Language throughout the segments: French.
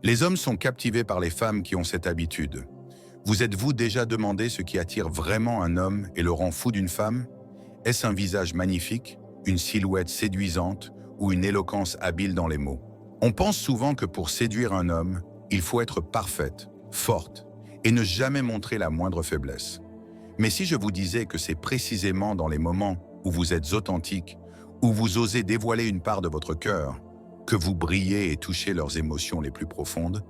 Les hommes sont captivés par les femmes qui ont cette habitude. Vous êtes-vous déjà demandé ce qui attire vraiment un homme et le rend fou d'une femme? Est-ce un visage magnifique, une silhouette séduisante ou une éloquence habile dans les mots? On pense souvent que pour séduire un homme, il faut être parfaite, forte et ne jamais montrer la moindre faiblesse. Mais si je vous disais que c'est précisément dans les moments où vous êtes authentique, où vous osez dévoiler une part de votre cœur, que vous brillez et touchez leurs émotions les plus profondes,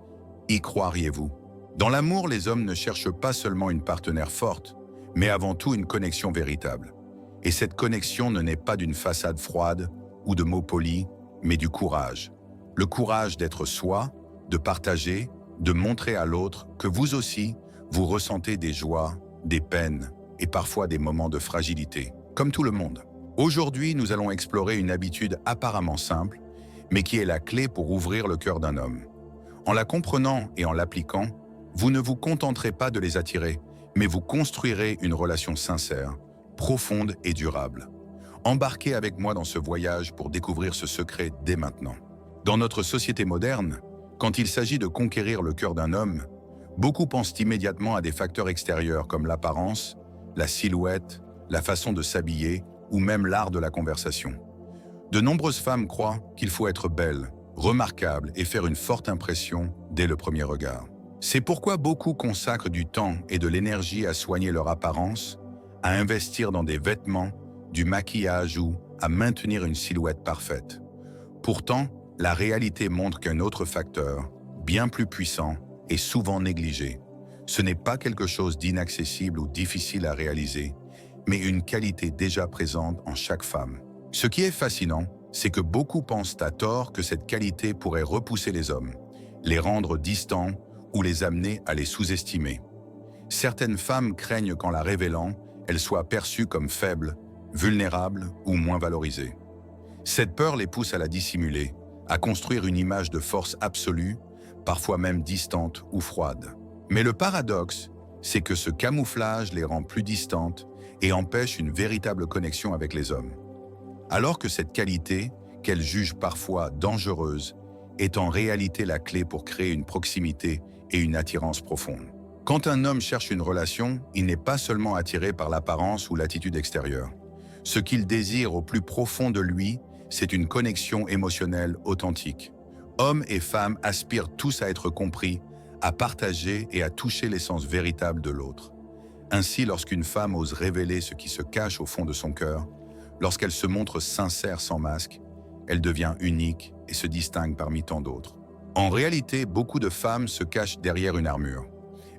y croiriez-vous? Dans l'amour, les hommes ne cherchent pas seulement une partenaire forte, mais avant tout une connexion véritable. Et cette connexion ne naît pas d'une façade froide ou de mots polis, mais du courage. Le courage d'être soi, de partager, de montrer à l'autre que vous aussi, vous ressentez des joies, des peines et parfois des moments de fragilité, comme tout le monde. Aujourd'hui, nous allons explorer une habitude apparemment simple, mais qui est la clé pour ouvrir le cœur d'un homme. En la comprenant et en l'appliquant, vous ne vous contenterez pas de les attirer, mais vous construirez une relation sincère, profonde et durable. Embarquez avec moi dans ce voyage pour découvrir ce secret dès maintenant. Dans notre société moderne, quand il s'agit de conquérir le cœur d'un homme, beaucoup pensent immédiatement à des facteurs extérieurs comme l'apparence, la silhouette, la façon de s'habiller ou même l'art de la conversation. De nombreuses femmes croient qu'il faut être belle, remarquable et faire une forte impression dès le premier regard. C'est pourquoi beaucoup consacrent du temps et de l'énergie à soigner leur apparence, à investir dans des vêtements, du maquillage ou à maintenir une silhouette parfaite. Pourtant, la réalité montre qu'un autre facteur, bien plus puissant, est souvent négligé. Ce n'est pas quelque chose d'inaccessible ou difficile à réaliser, mais une qualité déjà présente en chaque femme. Ce qui est fascinant, c'est que beaucoup pensent à tort que cette qualité pourrait repousser les hommes, les rendre distants ou les amener à les sous-estimer. Certaines femmes craignent qu'en la révélant, elles soient perçues comme faibles, vulnérables ou moins valorisées. Cette peur les pousse à la dissimuler, à construire une image de force absolue, parfois même distante ou froide. Mais le paradoxe, c'est que ce camouflage les rend plus distantes et empêche une véritable connexion avec les hommes. Alors que cette qualité, qu'elles jugent parfois dangereuse, est en réalité la clé pour créer une proximité et une attirance profonde. Quand un homme cherche une relation, il n'est pas seulement attiré par l'apparence ou l'attitude extérieure. Ce qu'il désire au plus profond de lui, c'est une connexion émotionnelle authentique. Hommes et femmes aspirent tous à être compris, à partager et à toucher l'essence véritable de l'autre. Ainsi, lorsqu'une femme ose révéler ce qui se cache au fond de son cœur, lorsqu'elle se montre sincère sans masque, elle devient unique et se distingue parmi tant d'autres. En réalité, beaucoup de femmes se cachent derrière une armure.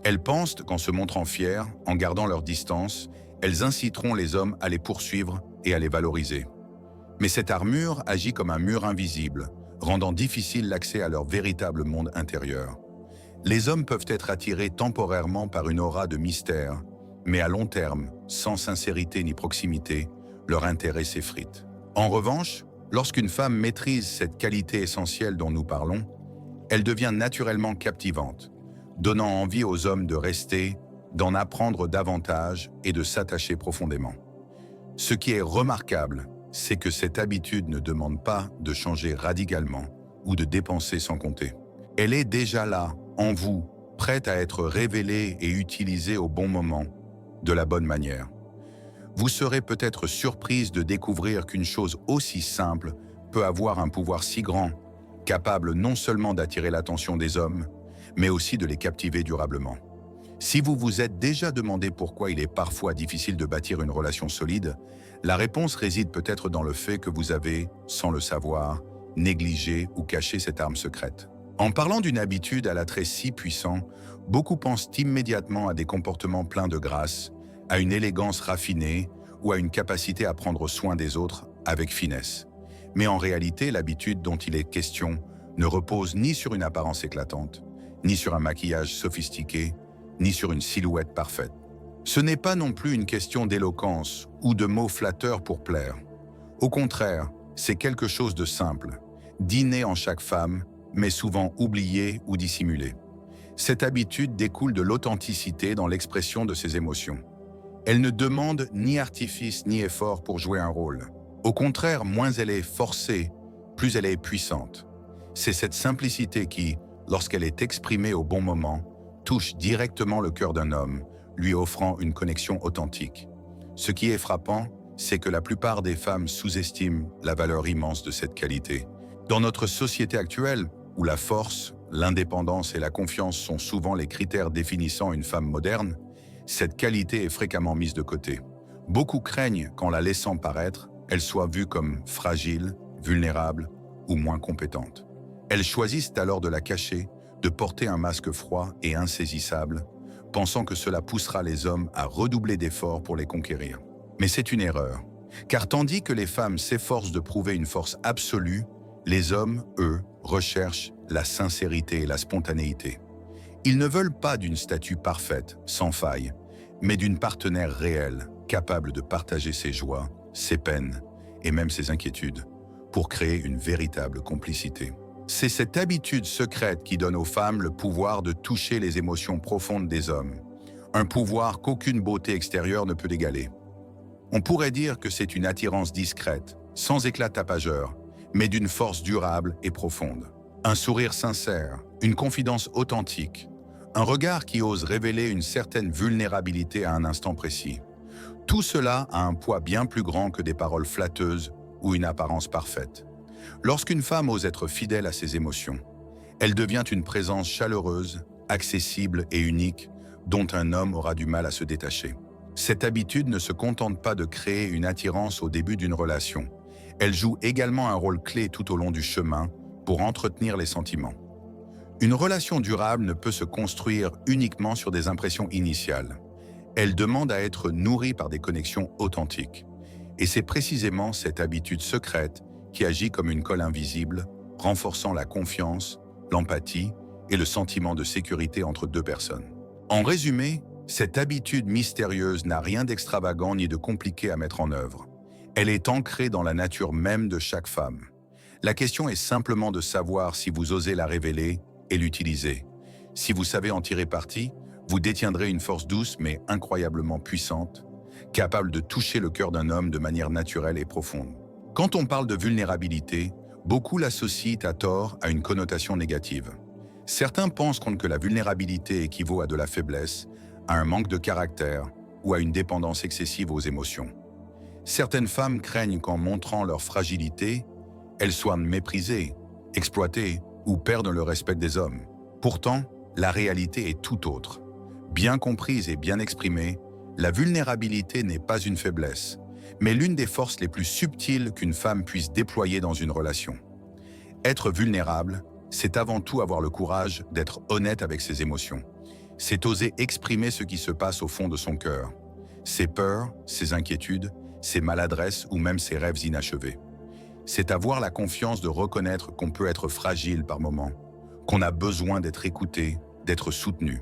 Elles pensent qu'en se montrant fières, en gardant leur distance, elles inciteront les hommes à les poursuivre et à les valoriser. Mais cette armure agit comme un mur invisible, rendant difficile l'accès à leur véritable monde intérieur. Les hommes peuvent être attirés temporairement par une aura de mystère, mais à long terme, sans sincérité ni proximité, leur intérêt s'effrite. En revanche, lorsqu'une femme maîtrise cette qualité essentielle dont nous parlons, elle devient naturellement captivante, donnant envie aux hommes de rester, d'en apprendre davantage et de s'attacher profondément. Ce qui est remarquable, c'est que cette habitude ne demande pas de changer radicalement ou de dépenser sans compter. Elle est déjà là, en vous, prête à être révélée et utilisée au bon moment, de la bonne manière. Vous serez peut-être surprise de découvrir qu'une chose aussi simple peut avoir un pouvoir si grand, capable non seulement d'attirer l'attention des hommes, mais aussi de les captiver durablement. Si vous vous êtes déjà demandé pourquoi il est parfois difficile de bâtir une relation solide, la réponse réside peut-être dans le fait que vous avez, sans le savoir, négligé ou caché cette arme secrète. En parlant d'une habitude à l'attrait si puissant, beaucoup pensent immédiatement à des comportements pleins de grâce, à une élégance raffinée ou à une capacité à prendre soin des autres avec finesse. Mais en réalité, l'habitude dont il est question ne repose ni sur une apparence éclatante, ni sur un maquillage sophistiqué, ni sur une silhouette parfaite. Ce n'est pas non plus une question d'éloquence ou de mots flatteurs pour plaire. Au contraire, c'est quelque chose de simple, d'inné en chaque femme, mais souvent oublié ou dissimulé. Cette habitude découle de l'authenticité dans l'expression de ses émotions. Elle ne demande ni artifice ni effort pour jouer un rôle. Au contraire, moins elle est forcée, plus elle est puissante. C'est cette simplicité qui, lorsqu'elle est exprimée au bon moment, touche directement le cœur d'un homme, lui offrant une connexion authentique. Ce qui est frappant, c'est que la plupart des femmes sous-estiment la valeur immense de cette qualité. Dans notre société actuelle, où la force, l'indépendance et la confiance sont souvent les critères définissant une femme moderne, cette qualité est fréquemment mise de côté. Beaucoup craignent qu'en la laissant paraître, elle soit vue comme fragile, vulnérable ou moins compétente. Elles choisissent alors de la cacher, de porter un masque froid et insaisissable, pensant que cela poussera les hommes à redoubler d'efforts pour les conquérir. Mais c'est une erreur, car tandis que les femmes s'efforcent de prouver une force absolue, les hommes, eux, recherchent la sincérité et la spontanéité. Ils ne veulent pas d'une statue parfaite, sans faille, mais d'une partenaire réelle, capable de partager ses joies, ses peines et même ses inquiétudes, pour créer une véritable complicité. C'est cette habitude secrète qui donne aux femmes le pouvoir de toucher les émotions profondes des hommes, un pouvoir qu'aucune beauté extérieure ne peut égaler. On pourrait dire que c'est une attirance discrète, sans éclat tapageur, mais d'une force durable et profonde. Un sourire sincère, une confidence authentique, un regard qui ose révéler une certaine vulnérabilité à un instant précis. Tout cela a un poids bien plus grand que des paroles flatteuses ou une apparence parfaite. Lorsqu'une femme ose être fidèle à ses émotions, elle devient une présence chaleureuse, accessible et unique dont un homme aura du mal à se détacher. Cette habitude ne se contente pas de créer une attirance au début d'une relation. Elle joue également un rôle clé tout au long du chemin pour entretenir les sentiments. Une relation durable ne peut se construire uniquement sur des impressions initiales. Elle demande à être nourrie par des connexions authentiques. Et c'est précisément cette habitude secrète qui agit comme une colle invisible, renforçant la confiance, l'empathie et le sentiment de sécurité entre deux personnes. En résumé, cette habitude mystérieuse n'a rien d'extravagant ni de compliqué à mettre en œuvre. Elle est ancrée dans la nature même de chaque femme. La question est simplement de savoir si vous osez la révéler et l'utiliser. Si vous savez en tirer parti, vous détiendrez une force douce mais incroyablement puissante, capable de toucher le cœur d'un homme de manière naturelle et profonde. Quand on parle de vulnérabilité, beaucoup l'associent à tort à une connotation négative. Certains pensent que la vulnérabilité équivaut à de la faiblesse, à un manque de caractère ou à une dépendance excessive aux émotions. Certaines femmes craignent qu'en montrant leur fragilité, elles soient méprisées, exploitées ou perdent le respect des hommes. Pourtant, la réalité est tout autre. Bien comprise et bien exprimée, la vulnérabilité n'est pas une faiblesse, mais l'une des forces les plus subtiles qu'une femme puisse déployer dans une relation. Être vulnérable, c'est avant tout avoir le courage d'être honnête avec ses émotions. C'est oser exprimer ce qui se passe au fond de son cœur, ses peurs, ses inquiétudes, ses maladresses ou même ses rêves inachevés. C'est avoir la confiance de reconnaître qu'on peut être fragile par moments, qu'on a besoin d'être écouté, d'être soutenu.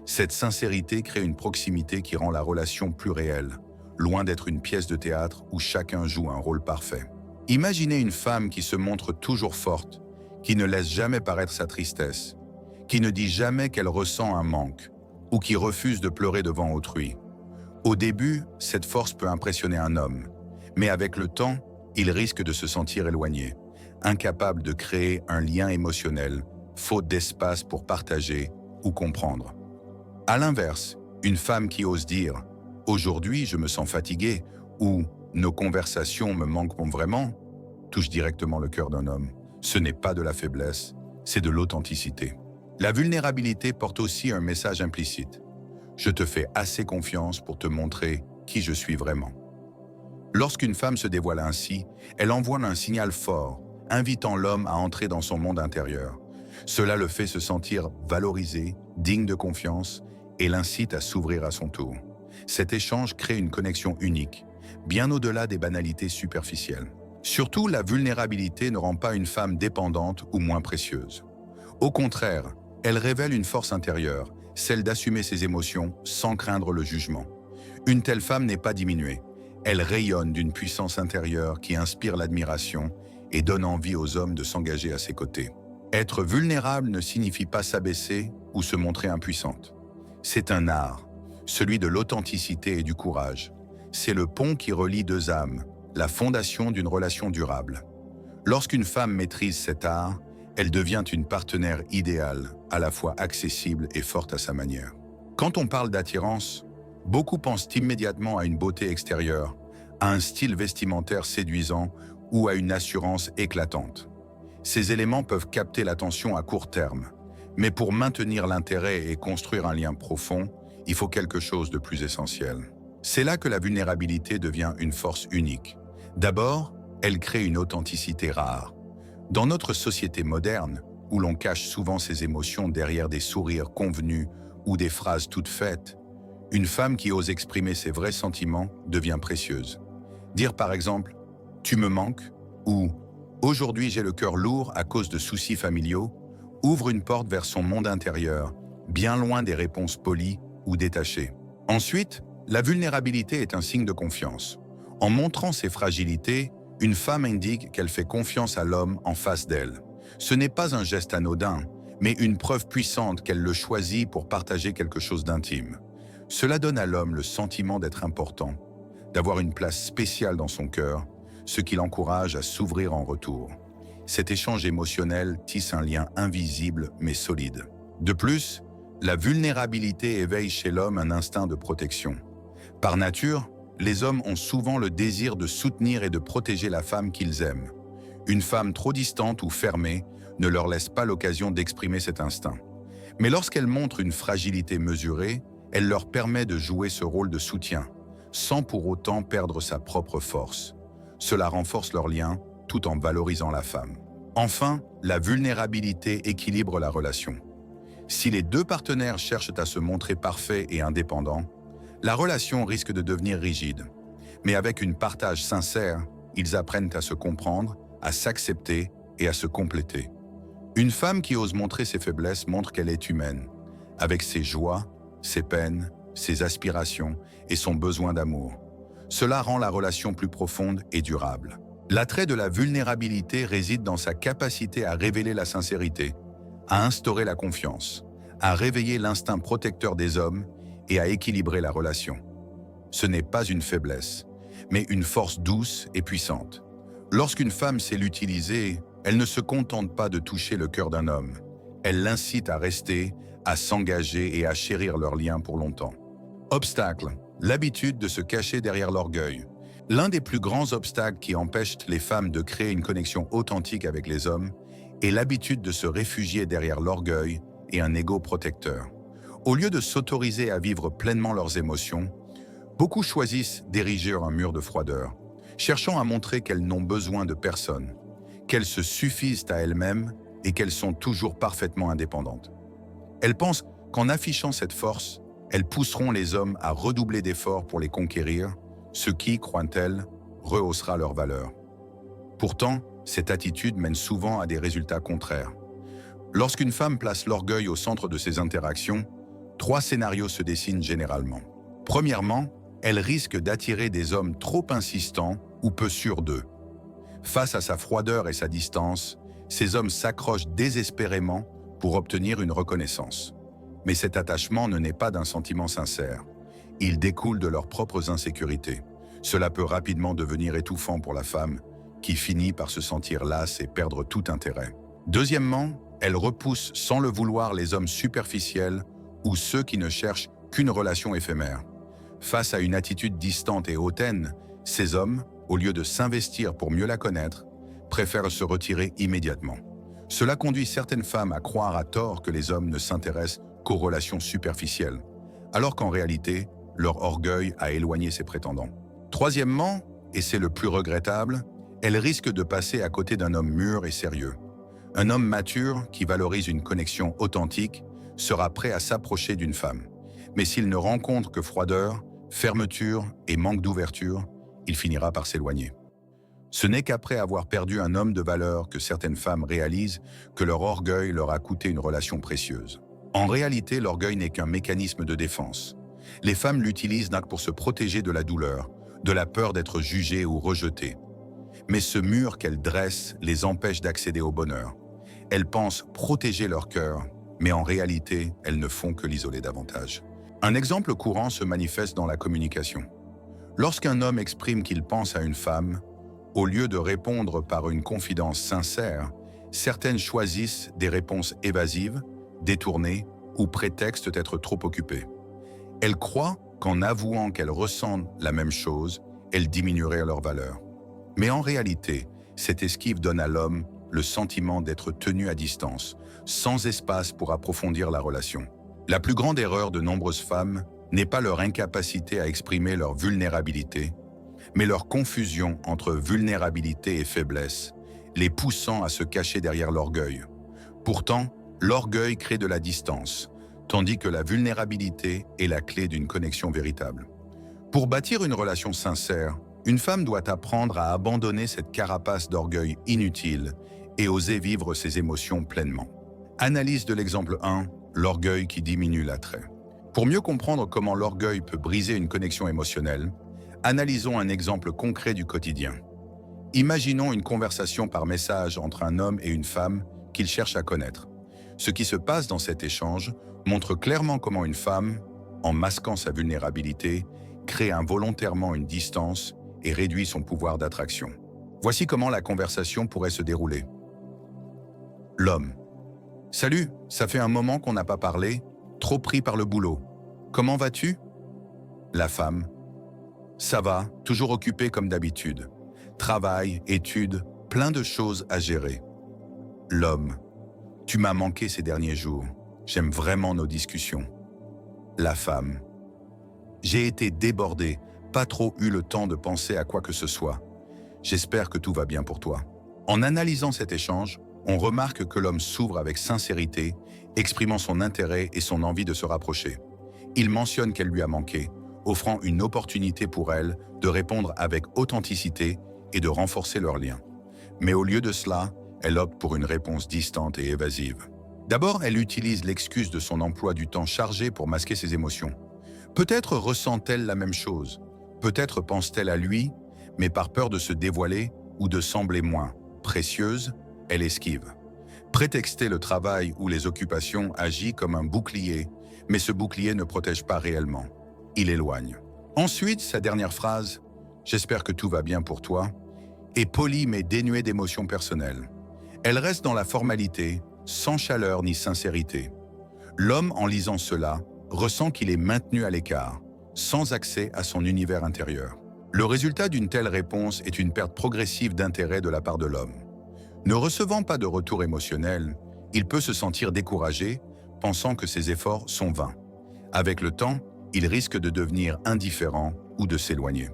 Cette sincérité crée une proximité qui rend la relation plus réelle, loin d'être une pièce de théâtre où chacun joue un rôle parfait. Imaginez une femme qui se montre toujours forte, qui ne laisse jamais paraître sa tristesse, qui ne dit jamais qu'elle ressent un manque ou qui refuse de pleurer devant autrui. Au début, cette force peut impressionner un homme, mais avec le temps, il risque de se sentir éloigné, incapable de créer un lien émotionnel, faute d'espace pour partager ou comprendre. À l'inverse, une femme qui ose dire « Aujourd'hui, je me sens fatiguée » ou « Nos conversations me manquent vraiment » touche directement le cœur d'un homme. Ce n'est pas de la faiblesse, c'est de l'authenticité. La vulnérabilité porte aussi un message implicite. Je te fais assez confiance pour te montrer qui je suis vraiment. Lorsqu'une femme se dévoile ainsi, elle envoie un signal fort, invitant l'homme à entrer dans son monde intérieur. Cela le fait se sentir valorisé, digne de confiance et l'incite à s'ouvrir à son tour. Cet échange crée une connexion unique, bien au-delà des banalités superficielles. Surtout, la vulnérabilité ne rend pas une femme dépendante ou moins précieuse. Au contraire, elle révèle une force intérieure, celle d'assumer ses émotions sans craindre le jugement. Une telle femme n'est pas diminuée. Elle rayonne d'une puissance intérieure qui inspire l'admiration et donne envie aux hommes de s'engager à ses côtés. Être vulnérable ne signifie pas s'abaisser ou se montrer impuissante. C'est un art, celui de l'authenticité et du courage. C'est le pont qui relie deux âmes, la fondation d'une relation durable. Lorsqu'une femme maîtrise cet art, Elle devient une partenaire idéale, à la fois accessible et forte à sa manière. Quand on parle d'attirance, beaucoup pensent immédiatement à une beauté extérieure, à un style vestimentaire séduisant ou à une assurance éclatante. Ces éléments peuvent capter l'attention à court terme, mais pour maintenir l'intérêt et construire un lien profond, il faut quelque chose de plus essentiel. C'est là que la vulnérabilité devient une force unique. D'abord, elle crée une authenticité rare. Dans notre société moderne, où l'on cache souvent ses émotions derrière des sourires convenus ou des phrases toutes faites, une femme qui ose exprimer ses vrais sentiments devient précieuse. Dire par exemple « tu me manques » ou « aujourd'hui j'ai le cœur lourd à cause de soucis familiaux » ouvre une porte vers son monde intérieur, bien loin des réponses polies ou détachées. Ensuite, la vulnérabilité est un signe de confiance. En montrant ses fragilités, une femme indique qu'elle fait confiance à l'homme en face d'elle. Ce n'est pas un geste anodin, mais une preuve puissante qu'elle le choisit pour partager quelque chose d'intime. Cela donne à l'homme le sentiment d'être important, d'avoir une place spéciale dans son cœur, ce qui l'encourage à s'ouvrir en retour. Cet échange émotionnel tisse un lien invisible mais solide. De plus, la vulnérabilité éveille chez l'homme un instinct de protection. Par nature, les hommes ont souvent le désir de soutenir et de protéger la femme qu'ils aiment. Une femme trop distante ou fermée ne leur laisse pas l'occasion d'exprimer cet instinct. Mais lorsqu'elle montre une fragilité mesurée, elle leur permet de jouer ce rôle de soutien, sans pour autant perdre sa propre force. Cela renforce leur lien tout en valorisant la femme. Enfin, la vulnérabilité équilibre la relation. Si les deux partenaires cherchent à se montrer parfaits et indépendants, la relation risque de devenir rigide. Mais avec un partage sincère, ils apprennent à se comprendre, à s'accepter et à se compléter. Une femme qui ose montrer ses faiblesses montre qu'elle est humaine, avec ses joies, ses peines, ses aspirations et son besoin d'amour. Cela rend la relation plus profonde et durable. L'attrait de la vulnérabilité réside dans sa capacité à révéler la sincérité, à instaurer la confiance, à réveiller l'instinct protecteur des hommes et à équilibrer la relation. Ce n'est pas une faiblesse, mais une force douce et puissante. Lorsqu'une femme sait l'utiliser, elle ne se contente pas de toucher le cœur d'un homme. Elle l'incite à rester, à s'engager et à chérir leur lien pour longtemps. Obstacle, l'habitude de se cacher derrière l'orgueil. L'un des plus grands obstacles qui empêchent les femmes de créer une connexion authentique avec les hommes est l'habitude de se réfugier derrière l'orgueil et un ego protecteur. Au lieu de s'autoriser à vivre pleinement leurs émotions, beaucoup choisissent d'ériger un mur de froideur, cherchant à montrer qu'elles n'ont besoin de personne, qu'elles se suffisent à elles-mêmes et qu'elles sont toujours parfaitement indépendantes. Elles pensent qu'en affichant cette force, elles pousseront les hommes à redoubler d'efforts pour les conquérir, ce qui, croient-elles, rehaussera leur valeur. Pourtant, cette attitude mène souvent à des résultats contraires. Lorsqu'une femme place l'orgueil au centre de ses interactions, 3 scénarios se dessinent généralement. Premièrement, elle risque d'attirer des hommes trop insistants ou peu sûrs d'eux. Face à sa froideur et sa distance, ces hommes s'accrochent désespérément pour obtenir une reconnaissance. Mais cet attachement ne naît pas d'un sentiment sincère. Il découle de leurs propres insécurités. Cela peut rapidement devenir étouffant pour la femme, qui finit par se sentir lasse et perdre tout intérêt. Deuxièmement, elle repousse sans le vouloir les hommes superficiels ou ceux qui ne cherchent qu'une relation éphémère. Face à une attitude distante et hautaine, ces hommes, au lieu de s'investir pour mieux la connaître, préfèrent se retirer immédiatement. Cela conduit certaines femmes à croire à tort que les hommes ne s'intéressent qu'aux relations superficielles, alors qu'en réalité, leur orgueil a éloigné ses prétendants. Troisièmement, et c'est le plus regrettable, elle risque de passer à côté d'un homme mûr et sérieux. Un homme mature qui valorise une connexion authentique sera prêt à s'approcher d'une femme. Mais s'il ne rencontre que froideur, fermeture et manque d'ouverture, il finira par s'éloigner. Ce n'est qu'après avoir perdu un homme de valeur que certaines femmes réalisent que leur orgueil leur a coûté une relation précieuse. En réalité, l'orgueil n'est qu'un mécanisme de défense. Les femmes l'utilisent pour se protéger de la douleur, de la peur d'être jugées ou rejetées. Mais ce mur qu'elles dressent les empêche d'accéder au bonheur. Elles pensent protéger leur cœur, mais en réalité, elles ne font que l'isoler davantage. Un exemple courant se manifeste dans la communication. Lorsqu'un homme exprime qu'il pense à une femme, au lieu de répondre par une confidence sincère, Certaines choisissent des réponses évasives, détournées ou prétextent d'être trop occupées. Elles croient qu'en avouant qu'elles ressentent la même chose, elles diminueraient leur valeur. Mais en réalité, cette esquive donne à l'homme le sentiment d'être tenu à distance, sans espace pour approfondir la relation. La plus grande erreur de nombreuses femmes n'est pas leur incapacité à exprimer leur vulnérabilité, mais leur confusion entre vulnérabilité et faiblesse, les poussant à se cacher derrière l'orgueil. Pourtant, l'orgueil crée de la distance, tandis que la vulnérabilité est la clé d'une connexion véritable. Pour bâtir une relation sincère, une femme doit apprendre à abandonner cette carapace d'orgueil inutile et oser vivre ses émotions pleinement. Analyse de l'exemple 1, l'orgueil qui diminue l'attrait. Pour mieux comprendre comment l'orgueil peut briser une connexion émotionnelle, analysons un exemple concret du quotidien. Imaginons une conversation par message entre un homme et une femme qu'il cherche à connaître. Ce qui se passe dans cet échange montre clairement comment une femme, en masquant sa vulnérabilité, crée involontairement une distance et réduit son pouvoir d'attraction. Voici comment la conversation pourrait se dérouler. L'homme. Salut, ça fait un moment qu'on n'a pas parlé, trop pris par le boulot. Comment vas-tu? La femme. Ça va, toujours occupée comme d'habitude. Travail, études, plein de choses à gérer. L'homme. Tu m'as manqué ces derniers jours. J'aime vraiment nos discussions. La femme. J'ai été débordée, pas trop eu le temps de penser à quoi que ce soit. J'espère que tout va bien pour toi. En analysant cet échange, on remarque que l'homme s'ouvre avec sincérité, exprimant son intérêt et son envie de se rapprocher. Il mentionne qu'elle lui a manqué, offrant une opportunité pour elle de répondre avec authenticité et de renforcer leur lien. Mais au lieu de cela, elle opte pour une réponse distante et évasive. D'abord, elle utilise l'excuse de son emploi du temps chargé pour masquer ses émotions. Peut-être ressent-elle la même chose, peut-être pense-t-elle à lui, mais par peur de se dévoiler ou de sembler moins précieuse, elle esquive. Prétexter le travail ou les occupations agit comme un bouclier, mais ce bouclier ne protège pas réellement. Il éloigne. Ensuite, sa dernière phrase, « J'espère que tout va bien pour toi », est polie mais dénuée d'émotions personnelles. Elle reste dans la formalité, sans chaleur ni sincérité. L'homme, en lisant cela, ressent qu'il est maintenu à l'écart, sans accès à son univers intérieur. Le résultat d'une telle réponse est une perte progressive d'intérêt de la part de l'homme. Ne recevant pas de retour émotionnel, il peut se sentir découragé, pensant que ses efforts sont vains. Avec le temps, il risque de devenir indifférent ou de s'éloigner.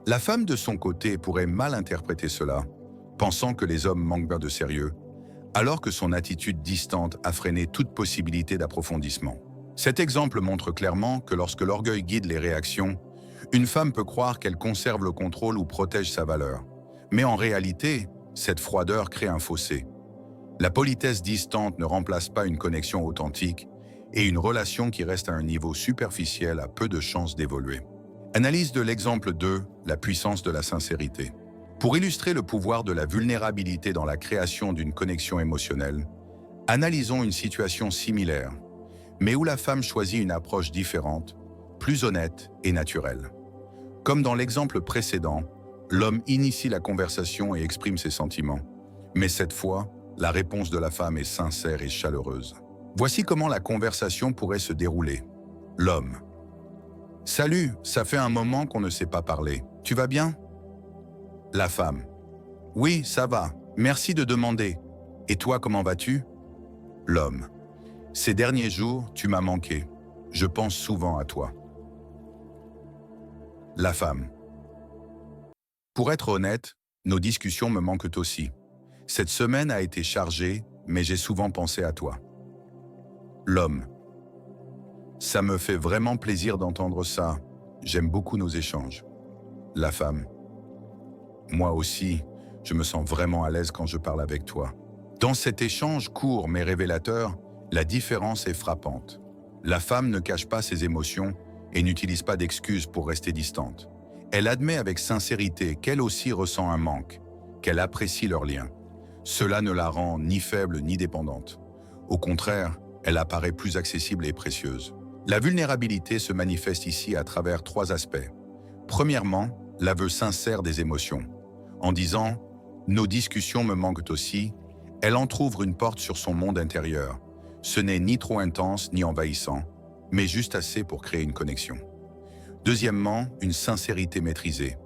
La femme, de son côté, pourrait mal interpréter cela, pensant que les hommes manquent bien de sérieux, alors que son attitude distante a freiné toute possibilité d'approfondissement. Cet exemple montre clairement que lorsque l'orgueil guide les réactions, une femme peut croire qu'elle conserve le contrôle ou protège sa valeur. Mais en réalité, cette froideur crée un fossé. La politesse distante ne remplace pas une connexion authentique et une relation qui reste à un niveau superficiel a peu de chances d'évoluer. Analyse de l'exemple 2, la puissance de la sincérité. Pour illustrer le pouvoir de la vulnérabilité dans la création d'une connexion émotionnelle, analysons une situation similaire, mais où la femme choisit une approche différente, plus honnête et naturelle. Comme dans l'exemple précédent, l'homme initie la conversation et exprime ses sentiments. Mais cette fois, la réponse de la femme est sincère et chaleureuse. Voici comment la conversation pourrait se dérouler. L'homme. Salut, ça fait un moment qu'on ne s'est pas parlé. Tu vas bien? La femme. Oui, ça va. Merci de demander. Et toi, comment vas-tu? L'homme. Ces derniers jours, tu m'as manqué. Je pense souvent à toi. La femme. Pour être honnête, nos discussions me manquent aussi. Cette semaine a été chargée, mais j'ai souvent pensé à toi. L'homme. Ça me fait vraiment plaisir d'entendre ça. J'aime beaucoup nos échanges. La femme. Moi aussi, je me sens vraiment à l'aise quand je parle avec toi. Dans cet échange court mais révélateur, la différence est frappante. La femme ne cache pas ses émotions et n'utilise pas d'excuses pour rester distante. Elle admet avec sincérité qu'elle aussi ressent un manque, qu'elle apprécie leur lien. Cela ne la rend ni faible ni dépendante. Au contraire, elle apparaît plus accessible et précieuse. La vulnérabilité se manifeste ici à travers 3 aspects. Premièrement, l'aveu sincère des émotions. En disant « nos discussions me manquent aussi », Elle entr'ouvre une porte sur son monde intérieur. Ce n'est ni trop intense ni envahissant, mais juste assez pour créer une connexion. Deuxièmement, une sincérité maîtrisée.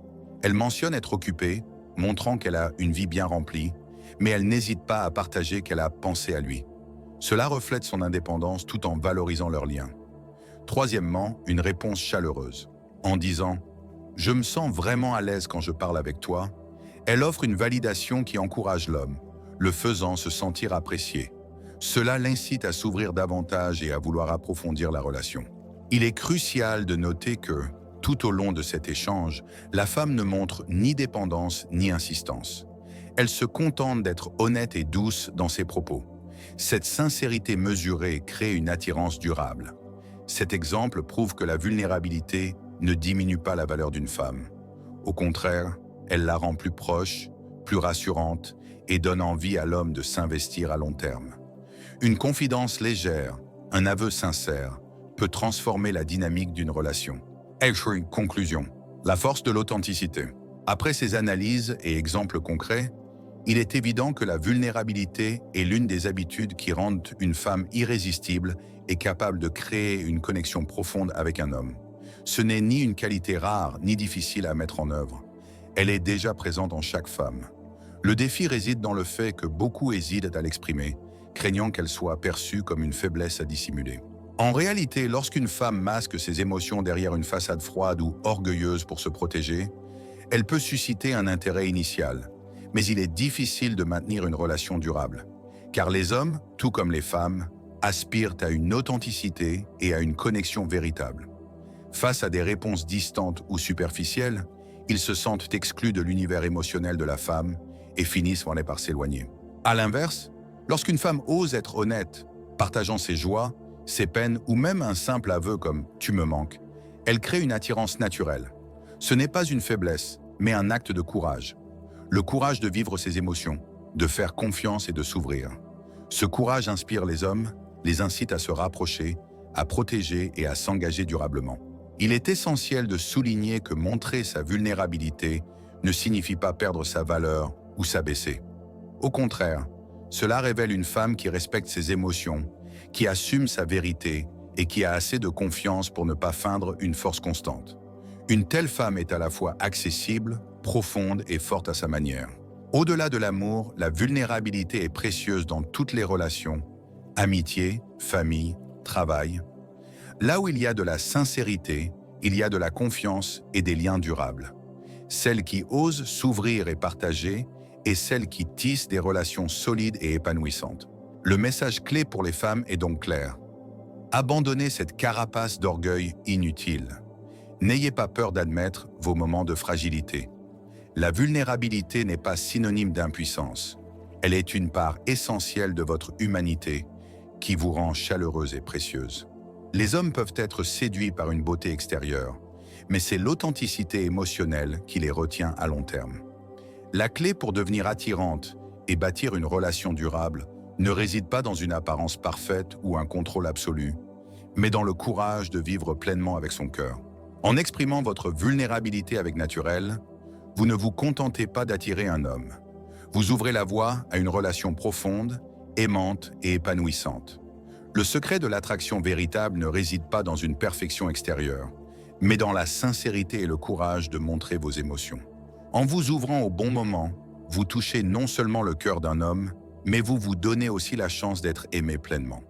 Elle mentionne être occupée, montrant qu'elle a une vie bien remplie, mais elle n'hésite pas à partager qu'elle a pensé à lui. Cela reflète son indépendance tout en valorisant leur lien. Troisièmement, une réponse chaleureuse. En disant « Je me sens vraiment à l'aise quand je parle avec toi », elle offre une validation qui encourage l'homme, le faisant se sentir apprécié. Cela l'incite à s'ouvrir davantage et à vouloir approfondir la relation. Il est crucial de noter que, tout au long de cet échange, la femme ne montre ni dépendance ni insistance. Elle se contente d'être honnête et douce dans ses propos. Cette sincérité mesurée crée une attirance durable. Cet exemple prouve que la vulnérabilité ne diminue pas la valeur d'une femme. Au contraire, elle la rend plus proche, plus rassurante et donne envie à l'homme de s'investir à long terme. Une confidence légère, un aveu sincère, peut transformer la dynamique d'une relation. Conclusion. La force de l'authenticité. Après ces analyses et exemples concrets, il est évident que la vulnérabilité est l'une des habitudes qui rendent une femme irrésistible et capable de créer une connexion profonde avec un homme. Ce n'est ni une qualité rare ni difficile à mettre en œuvre. Elle est déjà présente en chaque femme. Le défi réside dans le fait que beaucoup hésitent à l'exprimer, craignant qu'elle soit perçue comme une faiblesse à dissimuler. En réalité, lorsqu'une femme masque ses émotions derrière une façade froide ou orgueilleuse pour se protéger, elle peut susciter un intérêt initial, mais il est difficile de maintenir une relation durable. Car les hommes, tout comme les femmes, aspirent à une authenticité et à une connexion véritable. Face à des réponses distantes ou superficielles, ils se sentent exclus de l'univers émotionnel de la femme et finissent par s'éloigner. À l'inverse, lorsqu'une femme ose être honnête, partageant ses joies, ses peines ou même un simple aveu comme « tu me manques », elle crée une attirance naturelle. Ce n'est pas une faiblesse, mais un acte de courage. Le courage de vivre ses émotions, de faire confiance et de s'ouvrir. Ce courage inspire les hommes, les incite à se rapprocher, à protéger et à s'engager durablement. Il est essentiel de souligner que montrer sa vulnérabilité ne signifie pas perdre sa valeur ou s'abaisser. Au contraire, cela révèle une femme qui respecte ses émotions, qui assume sa vérité et qui a assez de confiance pour ne pas feindre une force constante. Une telle femme est à la fois accessible, profonde et forte à sa manière. Au-delà de l'amour, la vulnérabilité est précieuse dans toutes les relations, amitié, famille, travail. Là où il y a de la sincérité, il y a de la confiance et des liens durables. Celle qui ose s'ouvrir et partager est celle qui tisse des relations solides et épanouissantes. Le message clé pour les femmes est donc clair. Abandonnez cette carapace d'orgueil inutile. N'ayez pas peur d'admettre vos moments de fragilité. La vulnérabilité n'est pas synonyme d'impuissance. Elle est une part essentielle de votre humanité qui vous rend chaleureuse et précieuse. Les hommes peuvent être séduits par une beauté extérieure, mais c'est l'authenticité émotionnelle qui les retient à long terme. La clé pour devenir attirante et bâtir une relation durable ne réside pas dans une apparence parfaite ou un contrôle absolu, mais dans le courage de vivre pleinement avec son cœur. En exprimant votre vulnérabilité avec naturel, vous ne vous contentez pas d'attirer un homme. Vous ouvrez la voie à une relation profonde, aimante et épanouissante. Le secret de l'attraction véritable ne réside pas dans une perfection extérieure, mais dans la sincérité et le courage de montrer vos émotions. En vous ouvrant au bon moment, vous touchez non seulement le cœur d'un homme, mais vous vous donnez aussi la chance d'être aimé pleinement.